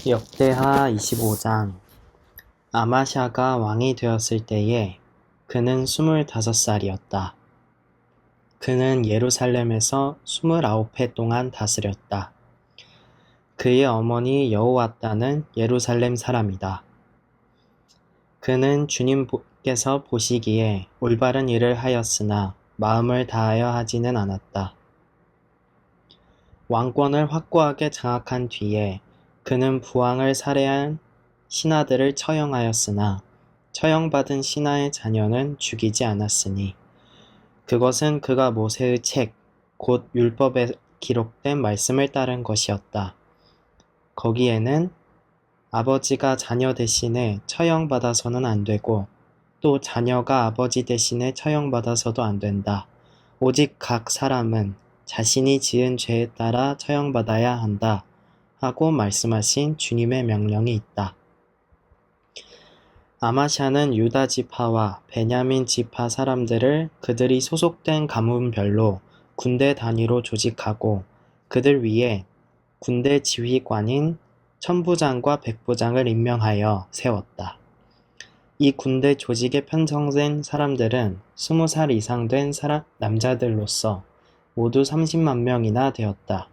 역대하 25장. 아마샤가 왕이 되었을 때에 그는 25살이었다. 그는 예루살렘에서 29해 동안 다스렸다. 그의 어머니 여호와따는 예루살렘 사람이다. 그는 주님께서 보시기에 올바른 일을 하였으나 마음을 다하여 하지는 않았다. 왕권을 확고하게 장악한 뒤에 그는 부왕을 살해한 신하들을 처형하였으나 처형받은 신하의 자녀는 죽이지 않았으니 그것은 그가 모세의 책, 곧 율법에 기록된 말씀을 따른 것이었다. 거기에는 아버지가 자녀 대신에 처형받아서는 안 되고 또 자녀가 아버지 대신에 처형받아서도 안 된다. 오직 각 사람은 자신이 지은 죄에 따라 처형받아야 한다 하고 말씀하신 주님의 명령이 있다. 아마샤는 유다 지파와 베냐민 지파 사람들을 그들이 소속된 가문별로 군대 단위로 조직하고 그들 위에 군대 지휘관인 천부장과 백부장을 임명하여 세웠다. 이 군대 조직에 편성된 사람들은 20살 이상 된 남자들로서 모두 30만 명이나 되었다.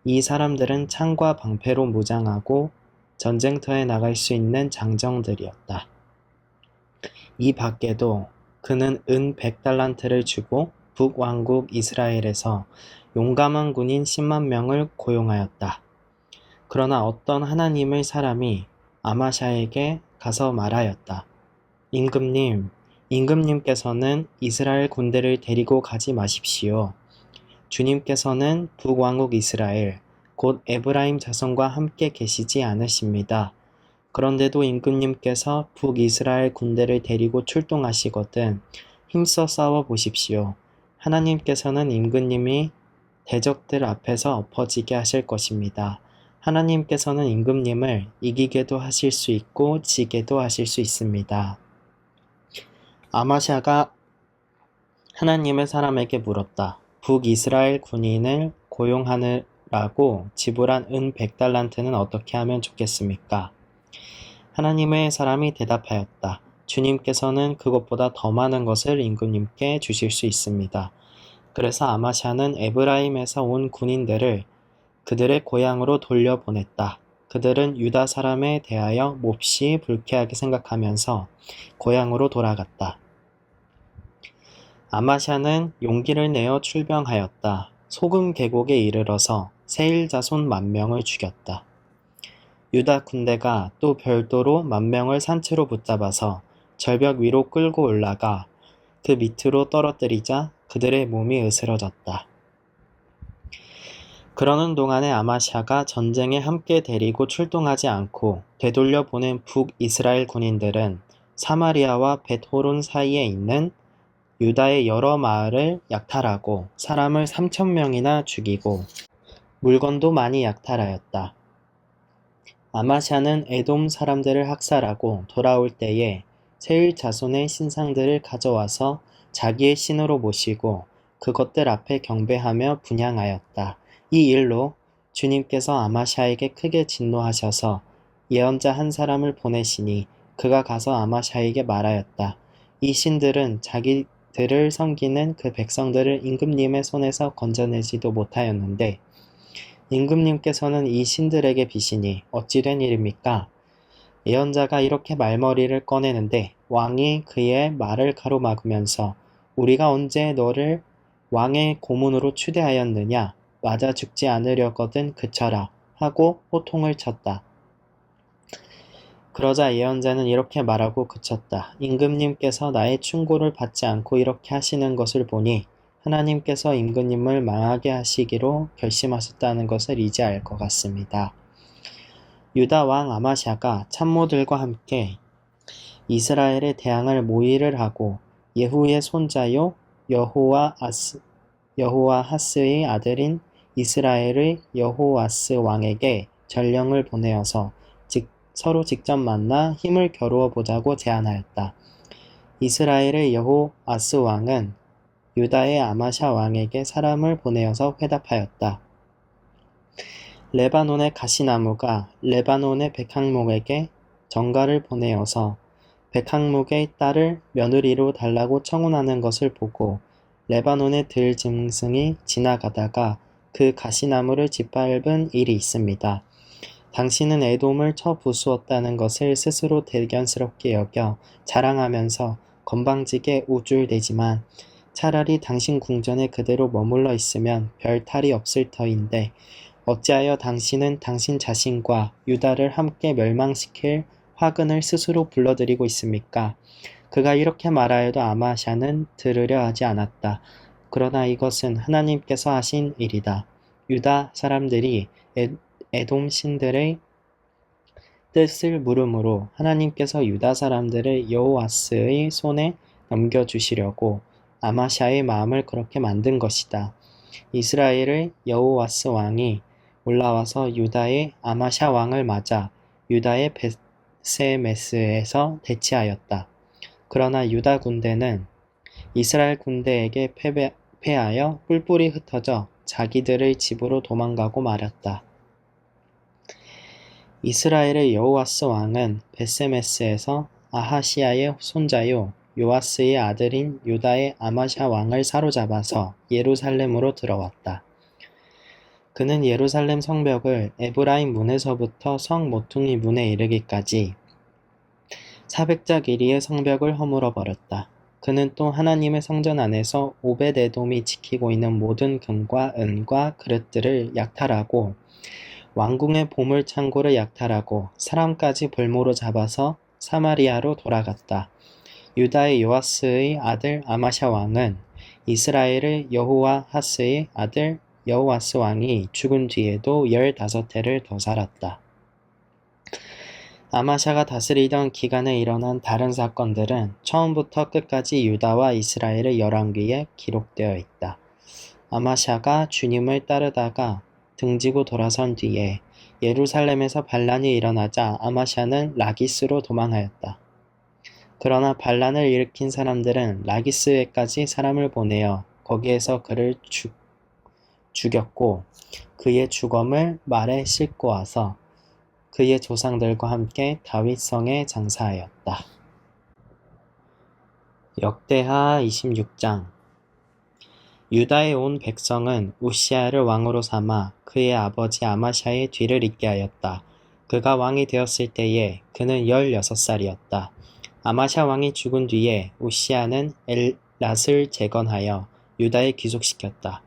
이 사람들은 창과 방패로 무장하고 전쟁터에 나갈 수 있는 장정들이었다. 이 밖에도 그는 은 100달란트를 주고 북왕국 이스라엘에서 용감한 군인 10만 명을 고용하였다. 그러나 어떤 하나님의 사람이 아마샤에게 가서 말하였다. 임금님께서는 이스라엘 군대를 데리고 가지 마십시오. 주님께서는 북왕국 이스라엘, 곧 에브라임 자손과 함께 계시지 않으십니다. 그런데도 임금님께서 북이스라엘 군대를 데리고 출동하시거든 힘써 싸워 보십시오. 하나님께서는 임금님이 대적들 앞에서 엎어지게 하실 것입니다. 하나님께서는 임금님을 이기게도 하실 수 있고 지게도 하실 수 있습니다. 아마샤가 하나님의 사람에게 물었다. 북이스라엘 군인을 고용하느라고 지불한 은 100달란트는 어떻게 하면 좋겠습니까? 하나님의 사람이 대답하였다. 주님께서는 그것보다 더 많은 것을 임금님께 주실 수 있습니다. 그래서 아마샤는 에브라임에서 온 군인들을 그들의 고향으로 돌려보냈다. 그들은 유다 사람에 대하여 몹시 불쾌하게 생각하면서 고향으로 돌아갔다. 아마샤는 용기를 내어 출병하였다. 소금 계곡에 이르러서 세일 자손 10,000명을 죽였다. 유다 군대가 또 별도로 10,000명을 산채로 붙잡아서 절벽 위로 끌고 올라가 그 밑으로 떨어뜨리자 그들의 몸이 으스러졌다. 그러는 동안에 아마샤가 전쟁에 함께 데리고 출동하지 않고 되돌려 보낸 북이스라엘 군인들은 사마리아와 벳호론 사이에 있는 유다의 여러 마을을 약탈하고 사람을 3,000명이나 죽이고 물건도 많이 약탈하였다. 아마샤는 에돔 사람들을 학살하고 돌아올 때에 세일 자손의 신상들을 가져와서 자기의 신으로 모시고 그것들 앞에 경배하며 분향하였다. 이 일로 주님께서 아마샤에게 크게 진노하셔서 예언자 한 사람을 보내시니 그가 가서 아마샤에게 말하였다. 이 신들은 자기들을 섬기는 그 백성들을 임금님의 손에서 건져내지도 못하였는데 임금님께서는 이 신들에게 비시니 어찌 된 일입니까? 예언자가 이렇게 말머리를 꺼내는데 왕이 그의 말을 가로막으면서 우리가 언제 너를 왕의 고문으로 추대하였느냐? 맞아 죽지 않으려거든 그쳐라 하고 호통을 쳤다. 그러자 예언자는 이렇게 말하고 그쳤다. 임금님께서 나의 충고를 받지 않고 이렇게 하시는 것을 보니 하나님께서 임금님을 망하게 하시기로 결심하셨다는 것을 이제 알 것 같습니다. 유다 왕 아마샤가 참모들과 함께 이스라엘에 대항할 모의를 하고 예후의 손자요 여호아하스의 아들인 이스라엘의 여호아스 왕에게 전령을 보내어서 서로 직접 만나 힘을 겨루어 보자고 제안하였다. 이스라엘의 여호아스 왕은 유다의 아마샤 왕에게 사람을 보내어서 회답하였다. 레바논의 가시나무가 레바논의 백항목에게 전가를 보내어서 백항목의 딸을 며느리로 달라고 청혼하는 것을 보고 레바논의 들 짐승이 지나가다가 그 가시나무를 짓밟은 일이 있습니다. 당신은 에돔을 쳐 부수었다는 것을 스스로 대견스럽게 여겨 자랑하면서 건방지게 우쭐대지만 차라리 당신 궁전에 그대로 머물러 있으면 별 탈이 없을 터인데 어찌하여 당신은 당신 자신과 유다를 함께 멸망시킬 화근을 스스로 불러들이고 있습니까? 그가 이렇게 말하여도 아마샤는 들으려 하지 않았다. 그러나 이것은 하나님께서 하신 일이다. 유다 사람들이 에돔 신들의 뜻을 물음으로 하나님께서 유다 사람들을 여호와스의 손에 넘겨주시려고 아마샤의 마음을 그렇게 만든 것이다. 이스라엘의 여호와스 왕이 올라와서 유다의 아마샤 왕을 맞아 유다의 벳세메스에서 대치하였다. 그러나 유다 군대는 이스라엘 군대에게 패하여 뿔뿔이 흩어져 자기들의 집으로 도망가고 말았다. 이스라엘의 여호와스 왕은 벳세메스에서 아하시야의 손자요 요아스의 아들인 유다의 아마샤 왕을 사로잡아서 예루살렘으로 들어왔다. 그는 예루살렘 성벽을 에브라임 문에서부터 성 모퉁이 문에 이르기까지 400자 길이의 성벽을 허물어 버렸다. 그는 또 하나님의 성전 안에서 오벳에돔이 지키고 있는 모든 금과 은과 그릇들을 약탈하고 왕궁의 보물 창고를 약탈하고 사람까지 볼모로 잡아서 사마리아로 돌아갔다. 유다의 요아스의 아들 아마샤 왕은 이스라엘의 여호와하스의 아들 여호와스 왕이 죽은 뒤에도 15해를 더 살았다. 아마샤가 다스리던 기간에 일어난 다른 사건들은 처음부터 끝까지 유다와 이스라엘의 열왕기에 기록되어 있다. 아마샤가 주님을 따르다가 등지고 돌아선 뒤에 예루살렘에서 반란이 일어나자 아마샤는 라기스로 도망하였다. 그러나 반란을 일으킨 사람들은 라기스에까지 사람을 보내어 거기에서 그를 죽였고 그의 주검을 말에 싣고 와서 그의 조상들과 함께 다윗성에 장사하였다. 역대하 26장. 유다의 온 백성은 우시야를 왕으로 삼아 그의 아버지 아마샤의 뒤를 잇게 하였다. 그가 왕이 되었을 때에 그는 16살이었다. 아마샤 왕이 죽은 뒤에 우시야는 엘랏을 재건하여 유다에 귀속시켰다.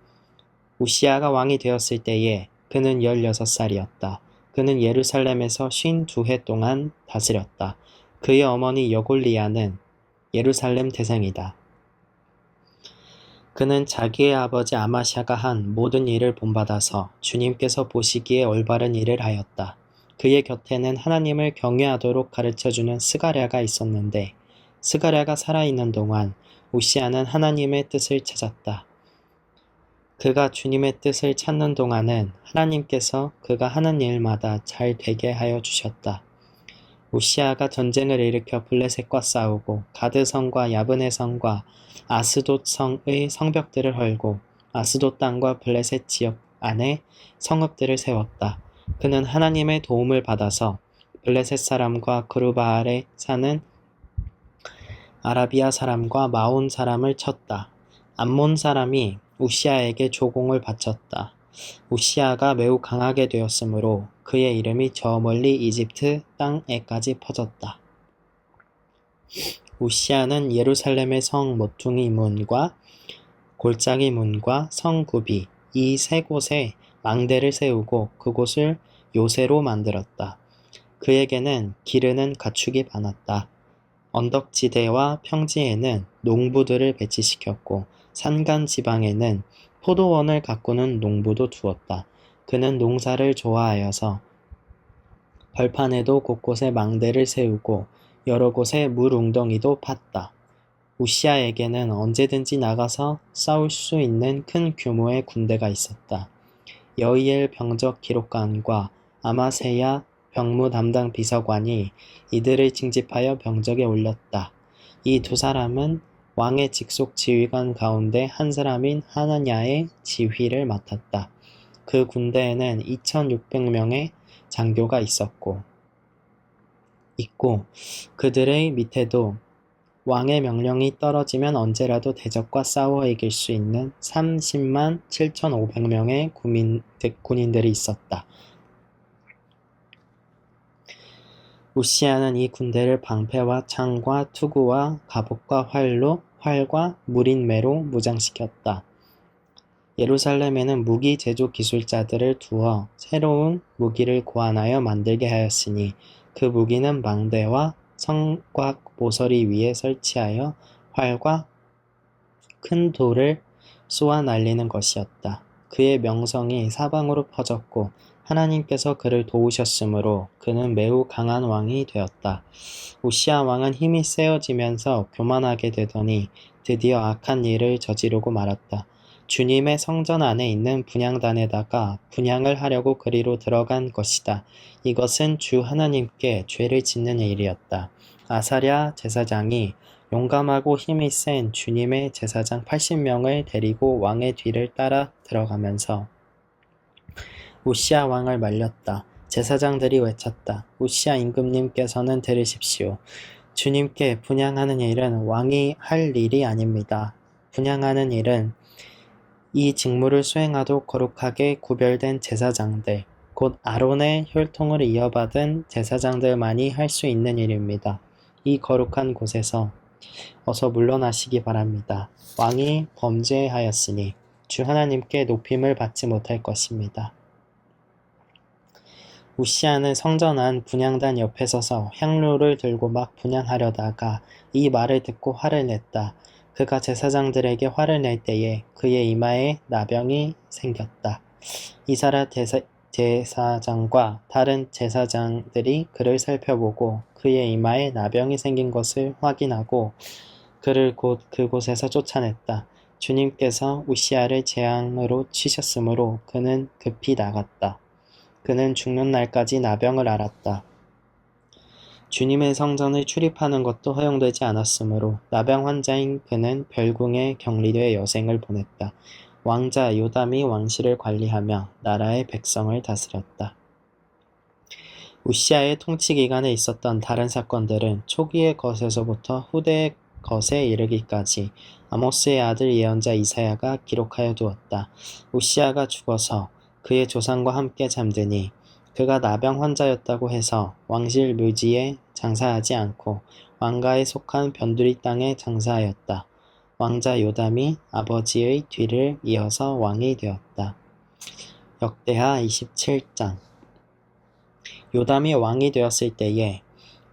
우시야가 왕이 되었을 때에 그는 16살이었다. 그는 예루살렘에서 52해 동안 다스렸다. 그의 어머니 여골리아는 예루살렘 대생이다. 그는 자기의 아버지 아마샤가 한 모든 일을 본받아서 주님께서 보시기에 올바른 일을 하였다. 그의 곁에는 하나님을 경외하도록 가르쳐주는 스가랴가 있었는데 스가랴가 살아있는 동안 우시야는 하나님의 뜻을 찾았다. 그가 주님의 뜻을 찾는 동안은 하나님께서 그가 하는 일마다 잘 되게 하여 주셨다. 우시야가 전쟁을 일으켜 블레셋과 싸우고 가드성과 야브네 성과 아스돗 성의 성벽들을 헐고 아스돗 땅과 블레셋 지역 안에 성읍들을 세웠다. 그는 하나님의 도움을 받아서 블레셋 사람과 그루바알에 사는 아라비아 사람과 마온 사람을 쳤다. 암몬 사람이 우시야에게 조공을 바쳤다. 우시야가 매우 강하게 되었으므로 그의 이름이 저 멀리 이집트 땅에까지 퍼졌다. 우시야는 예루살렘의 성 모퉁이 문과 골짜기 문과 성구비 이 세 곳에 망대를 세우고 그곳을 요새로 만들었다. 그에게는 기르는 가축이 많았다. 언덕지대와 평지에는 농부들을 배치시켰고 산간 지방에는 포도원을 가꾸는 농부도 두었다. 그는 농사를 좋아하여서 벌판에도 곳곳에 망대를 세우고 여러 곳에 물 웅덩이도 팠다. 우시야에게는 언제든지 나가서 싸울 수 있는 큰 규모의 군대가 있었다. 여이엘 병적 기록관과 아마세야 병무 담당 비서관이 이들을 징집하여 병적에 올렸다. 이 두 사람은 왕의 직속 지휘관 가운데 한 사람인 하나냐의 지휘를 맡았다. 그 군대에는 2,600명의 장교가 있고 그들의 밑에도 왕의 명령이 떨어지면 언제라도 대적과 싸워 이길 수 있는 30만 7,500명의 군인들이 있었다. 우시아는 이 군대를 방패와 창과 투구와 갑옷과 활과 무린매로 무장시켰다. 예루살렘에는 무기 제조 기술자들을 두어 새로운 무기를 고안하여 만들게 하였으니 그 무기는 망대와 성곽 모서리 위에 설치하여 활과 큰 돌을 쏘아 날리는 것이었다. 그의 명성이 사방으로 퍼졌고 하나님께서 그를 도우셨으므로 그는 매우 강한 왕이 되었다. 우시아 왕은 힘이 세어지면서 교만하게 되더니 드디어 악한 일을 저지르고 말았다. 주님의 성전 안에 있는 분향단에다가 분향을 하려고 그리로 들어간 것이다. 이것은 주 하나님께 죄를 짓는 일이었다. 아사랴 제사장이 용감하고 힘이 센 주님의 제사장 80명을 데리고 왕의 뒤를 따라 들어가면서 우시아 왕을 말렸다. 제사장들이 외쳤다. 우시아 임금님께서는 들으십시오. 주님께 분향하는 일은 왕이 할 일이 아닙니다. 분향하는 일은 이 직무를 수행하도록 거룩하게 구별된 제사장들, 곧 아론의 혈통을 이어받은 제사장들만이 할 수 있는 일입니다. 이 거룩한 곳에서 어서 물러나시기 바랍니다. 왕이 범죄하였으니 주 하나님께 높임을 받지 못할 것입니다. 우시아는 성전 안 분향단 옆에 서서 향로를 들고 막 분향하려다가 이 말을 듣고 화를 냈다. 그가 제사장들에게 화를 낼 때에 그의 이마에 나병이 생겼다. 이사랴 제사장과 다른 제사장들이 그를 살펴보고 그의 이마에 나병이 생긴 것을 확인하고 그를 곧 그곳에서 쫓아냈다. 주님께서 우시아를 재앙으로 치셨으므로 그는 급히 나갔다. 그는 죽는 날까지 나병을 앓았다. 주님의 성전을 출입하는 것도 허용되지 않았으므로 나병 환자인 그는 별궁에 격리돼 여생을 보냈다. 왕자 요담이 왕실을 관리하며 나라의 백성을 다스렸다. 우시아의 통치 기간에 있었던 다른 사건들은 초기의 것에서부터 후대의 것에 이르기까지 아모스의 아들 예언자 이사야가 기록하여 두었다. 우시아가 죽어서 그의 조상과 함께 잠드니 그가 나병 환자였다고 해서 왕실 묘지에 장사하지 않고 왕가에 속한 변두리 땅에 장사하였다. 왕자 요담이 아버지의 뒤를 이어서 왕이 되었다. 역대하 27장. 요담이 왕이 되었을 때에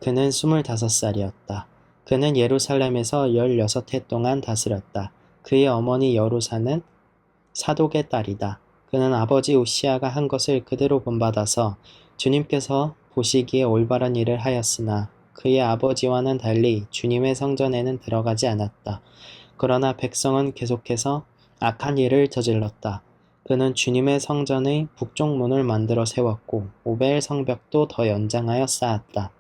그는 25살이었다. 그는 예루살렘에서 16해 동안 다스렸다. 그의 어머니 여루사는 사독의 딸이다. 그는 아버지 우시아가 한 것을 그대로 본받아서 주님께서 보시기에 올바른 일을 하였으나 그의 아버지와는 달리 주님의 성전에는 들어가지 않았다. 그러나 백성은 계속해서 악한 일을 저질렀다. 그는 주님의 성전의 북쪽 문을 만들어 세웠고 오벨 성벽도 더 연장하여 쌓았다.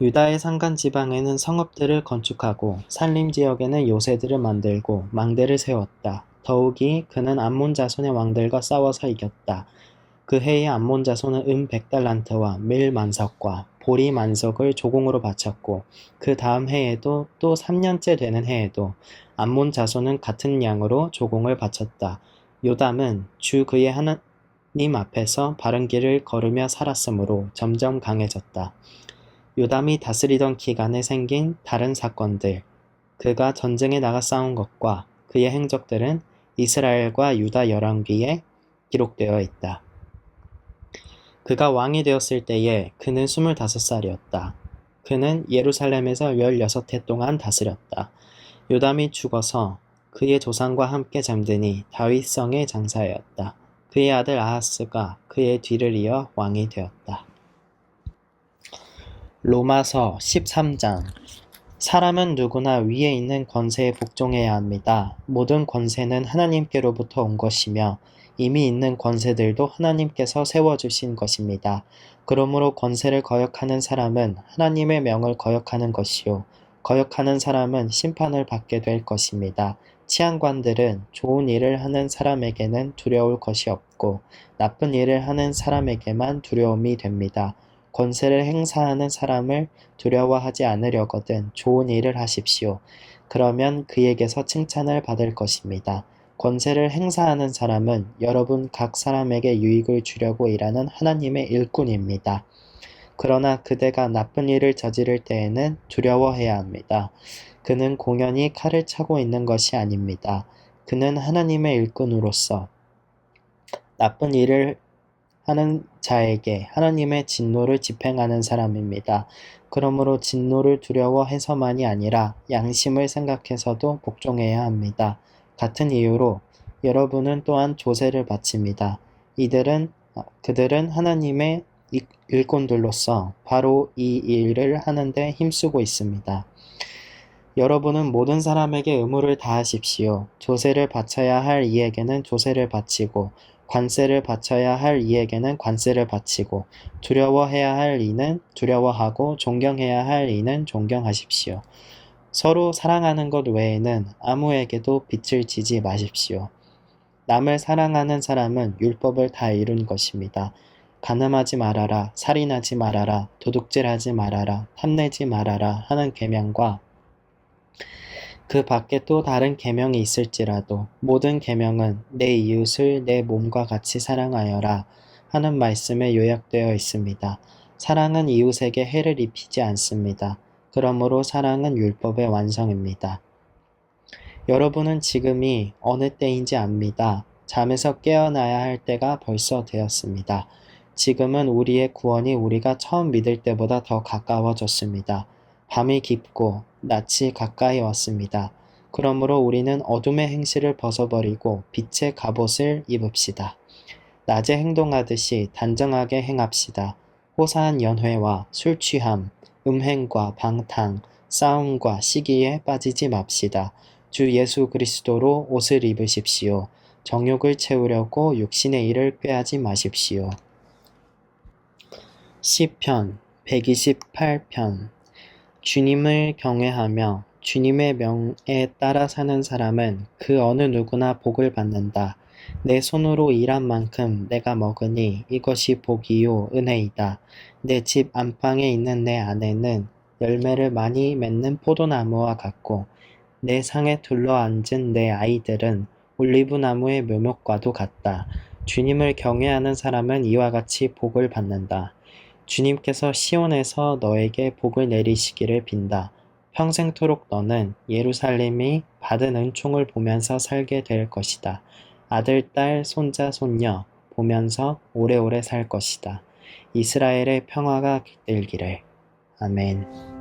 유다의 산간 지방에는 성읍들을 건축하고 산림 지역에는 요새들을 만들고 망대를 세웠다. 더욱이 그는 암몬 자손의 왕들과 싸워서 이겼다. 그 해에 암몬 자손은 100달란트와 밀 만석과 보리 만석을 조공으로 바쳤고 그 다음 해에도 또 3년째 되는 해에도 암몬 자손은 같은 양으로 조공을 바쳤다. 요담은 주 그의 하나님 앞에서 바른 길을 걸으며 살았으므로 점점 강해졌다. 요담이 다스리던 기간에 생긴 다른 사건들, 그가 전쟁에 나가 싸운 것과 그의 행적들은 이스라엘과 유다 열왕기에 기록되어 있다. 그가 왕이 되었을 때에 그는 25살이었다. 그는 예루살렘에서 16해 동안 다스렸다. 요담이 죽어서 그의 조상과 함께 잠드니 다윗성에 장사하였다. 그의 아들 아하스가 그의 뒤를 이어 왕이 되었다. 로마서 13장. 사람은 누구나 위에 있는 권세에 복종해야 합니다. 모든 권세는 하나님께로부터 온 것이며 이미 있는 권세들도 하나님께서 세워주신 것입니다. 그러므로 권세를 거역하는 사람은 하나님의 명을 거역하는 것이요 거역하는 사람은 심판을 받게 될 것입니다. 치안관들은 좋은 일을 하는 사람에게는 두려울 것이 없고 나쁜 일을 하는 사람에게만 두려움이 됩니다. 권세를 행사하는 사람을 두려워하지 않으려거든 좋은 일을 하십시오. 그러면 그에게서 칭찬을 받을 것입니다. 권세를 행사하는 사람은 여러분 각 사람에게 유익을 주려고 일하는 하나님의 일꾼입니다. 그러나 그대가 나쁜 일을 저지를 때에는 두려워해야 합니다. 그는 공연히 칼을 차고 있는 것이 아닙니다. 그는 하나님의 일꾼으로서 나쁜 일을 하는 자에게 하나님의 진노를 집행하는 사람입니다. 그러므로 진노를 두려워해서만이 아니라 양심을 생각해서도 복종해야 합니다. 같은 이유로 여러분은 또한 조세를 바칩니다. 그들은 하나님의 일꾼들로서 바로 이 일을 하는데 힘쓰고 있습니다. 여러분은 모든 사람에게 의무를 다하십시오. 조세를 바쳐야 할 이에게는 조세를 바치고 관세를 바쳐야 할 이에게는 관세를 바치고 두려워해야 할 이는 두려워하고 존경해야 할 이는 존경하십시오. 서로 사랑하는 것 외에는 아무에게도 빚을 지지 마십시오. 남을 사랑하는 사람은 율법을 다 이룬 것입니다. 간음하지 말아라, 살인하지 말아라, 도둑질하지 말아라, 탐내지 말아라 하는 계명과 그 밖에 또 다른 계명이 있을지라도 모든 계명은 내 이웃을 내 몸과 같이 사랑하여라 하는 말씀에 요약되어 있습니다. 사랑은 이웃에게 해를 입히지 않습니다. 그러므로 사랑은 율법의 완성입니다. 여러분은 지금이 어느 때인지 압니다. 잠에서 깨어나야 할 때가 벌써 되었습니다. 지금은 우리의 구원이 우리가 처음 믿을 때보다 더 가까워졌습니다. 밤이 깊고 낯이 가까이 왔습니다. 그러므로 우리는 어둠의 행실을 벗어버리고 빛의 갑옷을 입읍시다. 낮에 행동하듯이 단정하게 행합시다. 호사한 연회와 술 취함, 음행과 방탕, 싸움과 시기에 빠지지 맙시다. 주 예수 그리스도로 옷을 입으십시오. 정욕을 채우려고 육신의 일을 꾀하지 마십시오. 시편 128편 주님을 경외하며 주님의 명에 따라 사는 사람은 그 어느 누구나 복을 받는다. 내 손으로 일한 만큼 내가 먹으니 이것이 복이요 은혜이다. 내 집 안방에 있는 내 아내는 열매를 많이 맺는 포도나무와 같고 내 상에 둘러앉은 내 아이들은 올리브나무의 묘목과도 같다. 주님을 경외하는 사람은 이와 같이 복을 받는다. 주님께서 시온에서 너에게 복을 내리시기를 빈다. 평생토록 너는 예루살렘이 받은 은총을 보면서 살게 될 것이다. 아들, 딸, 손자, 손녀 보면서 오래오래 살 것이다. 이스라엘의 평화가 깃들기를. 아멘.